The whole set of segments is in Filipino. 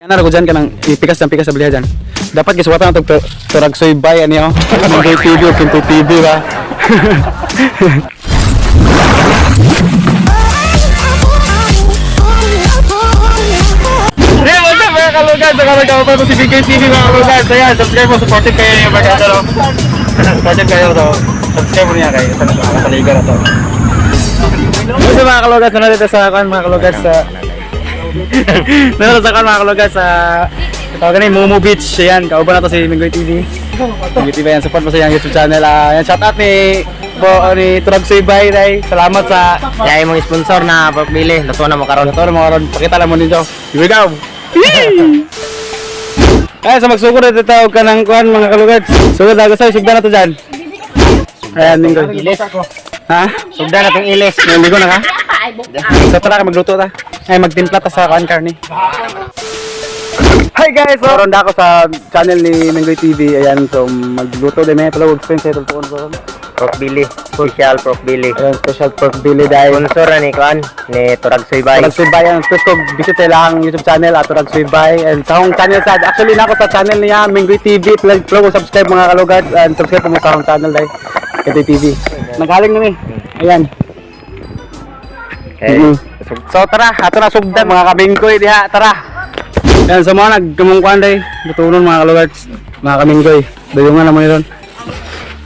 Yan na ko dyan ka ng pikas ng pikas sa bilihan dyan. Dapat giswatan na itong turagsoy bay ano yun. Mga TV o Kinto TV ba. Hey, what's up mga kalugan? Sa karagawa pa ito si BK TV mga kalugan. So yan, subscribe mo, supportive kayo yung mga ano. Supportive kayo to. Subscribe mo niya kayo sa liga na to. So mga kalugan, sunod dito sa akin mga kalugan sa... Nalasakan mga kalugan sa tawag na yung Momo Beach. Yan, kauban na to si Minggoy TV. Minggoy TV yan, support mo sa yung YouTube channel. Yan, shout out ni Turagsoy Bay. Salamat sa Kaya mong sponsor na pagpili, luto na mo karon. ito na mga karon. Pakita lang mo nito. Here we go! Kaya sa magsugod na tawag ka ng kuhan mga kalugan. Sugod na sa'yo, sugda na to dyan. Ayan, Minggoy. Ilis. Ha? Sugda na itong ilis. Naligo na ka? So tara ka magluto ta. Ay magtimpla ta sa kuhan karne. Hi guys! So, ronda ako sa channel ni Minggoy TV. Ayan, so magluto din may talawag spring sa itong tuon. Pork Billy. Special Pork Billy. Ayan, special pork belly dahil Sponsor na ni Kuan, ni Turagsoy Bay. Turagsoy Bay. Ang gusto visit sa ilang YouTube channel at Turagsoy Bay. And sa akong channel sa actually na ako sa channel niya Minggoy TV. Please subscribe mga kalugad and subscribe mo sa akong channel dahil Kete TV. Nagaling na ni. Ayan. Okay. So tara, ato na sugdan mga kaminggoy diha. Tara. Yan sa mga nagkamungkuan day. Butunon mga kalugad, mga kaminggoy. Dayungan na mo yun.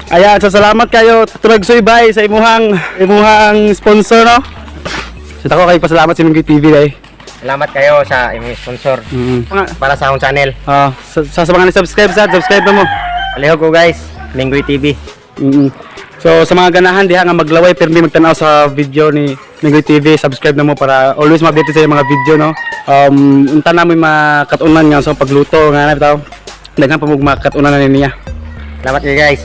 Ayan, so salamat kayo Turagsoy Bay sa imuhang sponsor no. Sa ako kayo pasalamat sa Minggoy TV day. Salamat kayo sa imong sponsor para sa akong channel. Sa mga ni-subscribe subscribe na mo. Alihog ko guys, Minggoy TV. So sa mga ganahan diha nga maglaway permi magtanaw sa video ni Minggoy TV, subscribe na mo para always ma-update sa mga video no. Unta na mo makatunan nga sa pagluto nga na bitaw. Daghan pa mo makatunan na niya. Salamat kayo guys.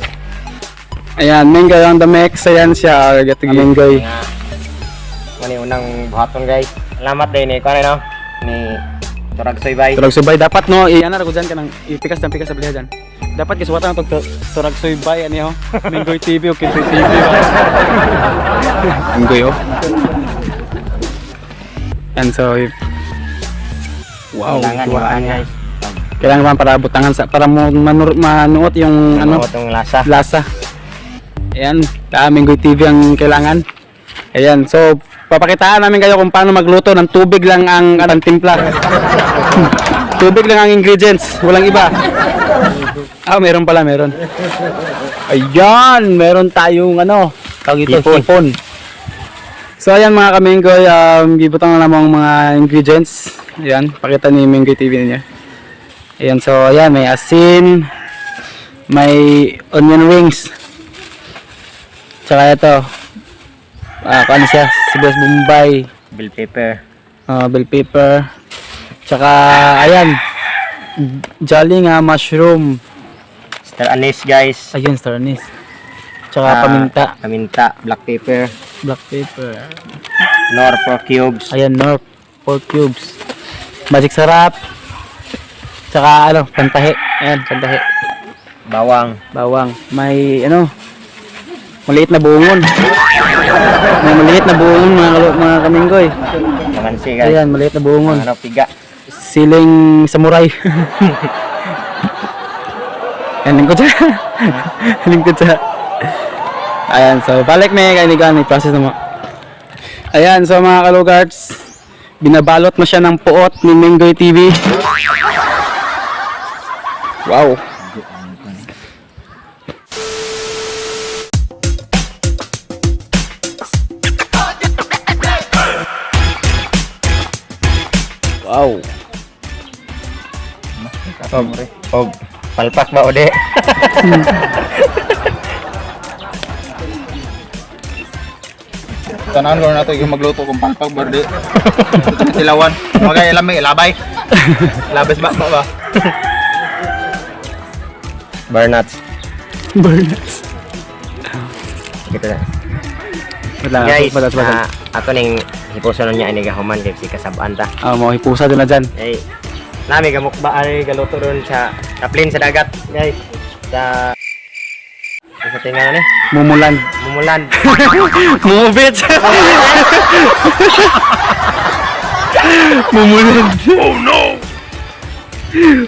Ayan, Minggoy on the mix. Ayan siya, gatig Minggoy. Mani unang buhaton guys. Salamat din ni Kuan no, ni Turagsoy Bay. Turagsoy Bay dapat no, ana ra ko dyan ka ng ipikas ng pikas sa bilihan dyan. Dapat giswatan na itong Turagsoy Bay ano yun. Minggoy TV o Kinto TV. Minggoy oh. And so, wow, Kailangan tuwaan yung guys. Kailangan naman para butangan sa para mo manuot yung ano Itong lasa. lasa. Ayan, Minggoy TV ang kailangan. Ayan, so papakitaan namin kayo kung paano magluto ng tubig lang ang timpla. Tubig lang ang ingredients, walang iba. Meron pala, meron. Ayan, meron tayong ano, tawag ito, sipon. So ayan mga kaminggoy, gibutang na namang mga ingredients. Ayan, pakita ni Minggoy TV niya. Ayan, so ayan, may asin, may onion rings. Tsaka ito, ano siya, sibuyas bombay, Bell pepper. bell pepper. Tsaka ayan, jolly nga mushroom. Star anise guys. Ayun, star anise. Tsaka paminta, Paminta, black pepper, black pepper. nor pork cubes. Ayan, North, 4 cubes. Magic sarap. Tsaka ano, pantahe. Ayan, pantahe. Bawang. May ano, maliit na buongon. May maliit na buongon mga kaminggoy. Lamansi guys. Ayan, maliit na buongon. Ano piga. Siling samurai. Ayan, lingkod siya. Lingkod siya. Ayan, so balik may kainigan, may process na mo. Ayan, so mga kalugards, binabalot mo siya ng puot ni Minggoy TV. Wow. Wow. Og palpak ba ode? Tanan ko na ito yung magluto kung palpag barde. Ilawan. Magay lamay labay. Labas ba? Burnuts. Burnuts. Gitu na. Wala, Guys, wala. ato ning hipuson niya ini gahuman kay si kasab-an ta. Mo hipusa doon na dyan. Ay, nami gamukba ay galuto doon sa kaplin sa dagat, guys. Sa tingnan ni. Mumulan. Mumubit. Mumulan. Oh no! Ayan.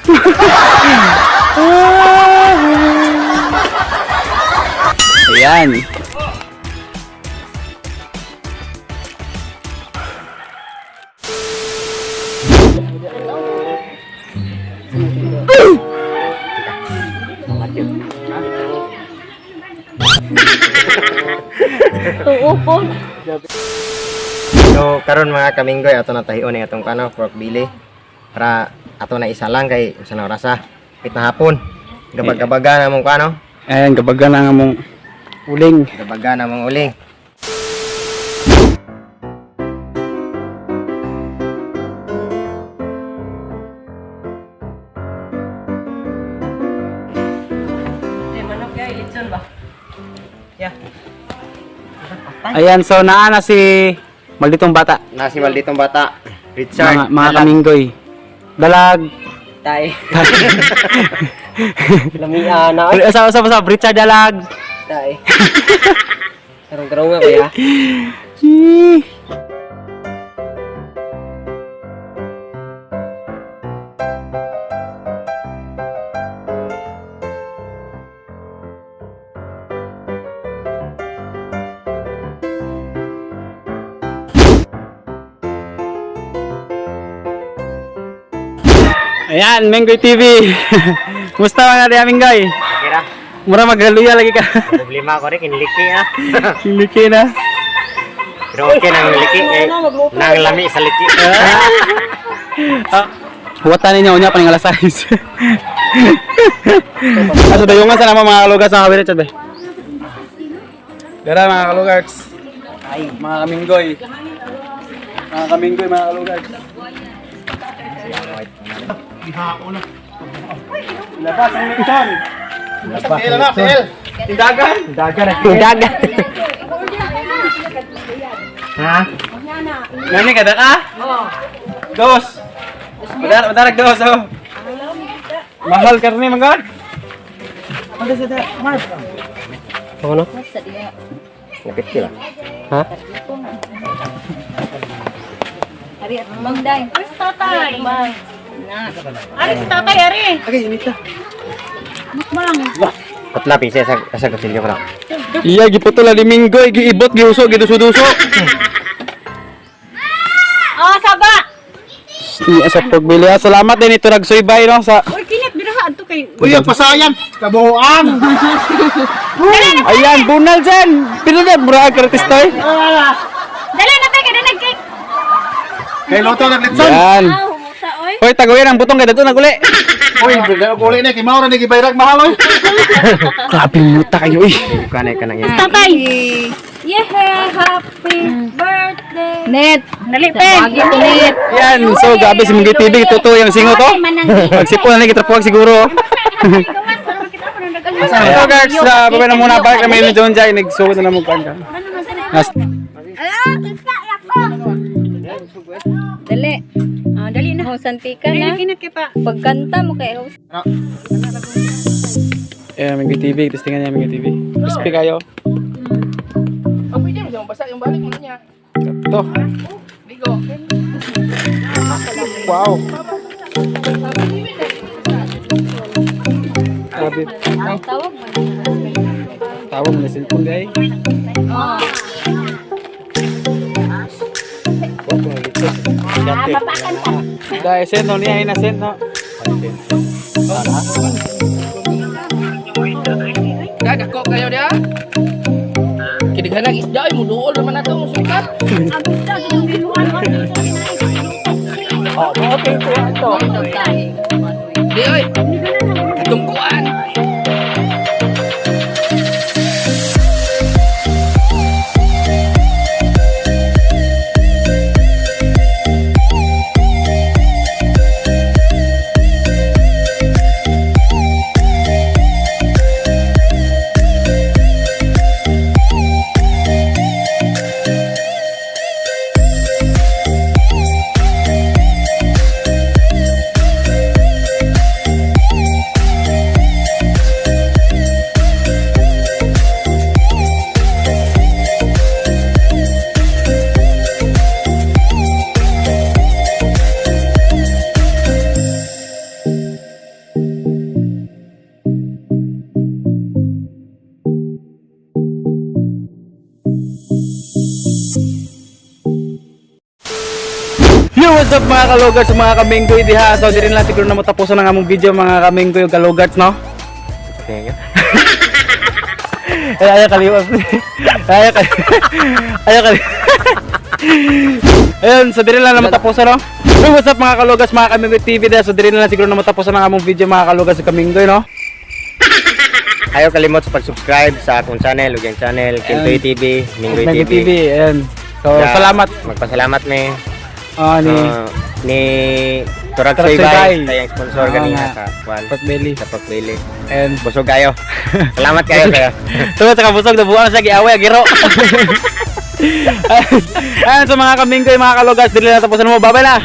Tuupo. So karon mga kaminggoy ato na tahion ni atong kano pork belly para ato na isa lang kay sa na orasa pit na hapon. Gabag-gabaga na mong kano, Ayan, kabaga na nga mong uling. gabaga na mong uling. Ayan, so naana si malditong bata. Nasi malditong bata, Richard. Mga kaminggoy. Dalag. Tay. Lamia na oy. Sa Richard Dalag. Tay. Karong-karong nga kuya. Ayan, Minggoy TV. Kumusta mga di Minggoy? Kira. Mura magaluya lagi ka. Problema ko rin kiniliki ah. Hindi na. Pero okay nang liki eh. Nang lami sa liki. Huwatan ninyo unya pa ng alas 6. Aso dayungan sa naman mga kalugas ng kabinet ba? Dara mga kalugas. Ay, mga kaminggoy. Mga kaminggoy, mga kalugas. Labas ang lechon. Tindagan. Dagat. Ha? Nani kada ka? Dos. Madalag dos oh. Mahal karni mangod. Ano? Lapit kila. Ha? Ari at mangday. Where's tatay? Ari si tatay, ari. Okay, inita. Patla pise sa kasilyo ko lang. Iya giputol ni Minggoy, giibot, giuso, giduso-duso. Oh, saba. Iya sa pagbili. Salamat din ito nagsuybay no sa. Uy, kinit birahaan to kay. Uy, ang pasayan! Kabuuan! Ayan, bunal dyan. Pero na, mura gratis tayo. Dala na tayo kada nagkik. Kay Loto ng litson! Yan. Ah, humusa oy. Hoy, tagoyan ang butong kaya dito naguli. Uy, guli na, kimaura na, gibayrag mahal oy! Grabe muta kayo eh. Kanay ka nang yan. Tatay. Yeah, happy birthday. Net, nalipin. Net. Yan, so gabi si Minggoy TV, totoo yung singo to. Magsipon na nagkitrapuag siguro. So guys, babay na muna ba kami ni John Jai, nagsuot na lang magkuhan ka. Dali. Ah, dali na. Santika na. Pagkanta mo kay host. Eh, Minggoy TV, testingan niya Minggoy TV. Crispy kayo. Pwede mo siya mabasa yung balik mo niya. Ito. Bigo. Wow. Grabe. Tawag mo. Tawag mo na cellphone guys. Oh. Dahil send no, niya na send no. Dako kayo dia. Kidiganang isda ay muduol naman nato mo sukat. Oh, okay po ito. Di oy. Tungkuan. what's up mga kalugats, mga kaminggoy diha. So diri lang siguro na mo tapusan ang among video mga kaminggoy ug kalugats, no? Ay kaliwas. Ay kali. Ayun, so diri lang na matapusan, no? Hey, what's up mga kalugats, mga kaminggoy TV diha. So diri lang siguro na matapusan ang among video mga kalugats ug kaminggoy, no? Ayaw kalimot sa pag-subscribe sa akong channel, ug yung channel Kintoy TV, Minggoy Minggoy TV. Ayun. So Ya, salamat Magpasalamat ni ni Turag Turag Soybay Soybay. sa yung sponsor Ah, kanina nga. sa Kwan, Pork Belly. sa Pork Belly. and Busog kayo. Salamat kayo kaya. tungod sa kabusog na buwan sa giaway giro. Ayun, sa mga kaminggoy, mga kalugats, dili na tapusan mo. Bye-bye na.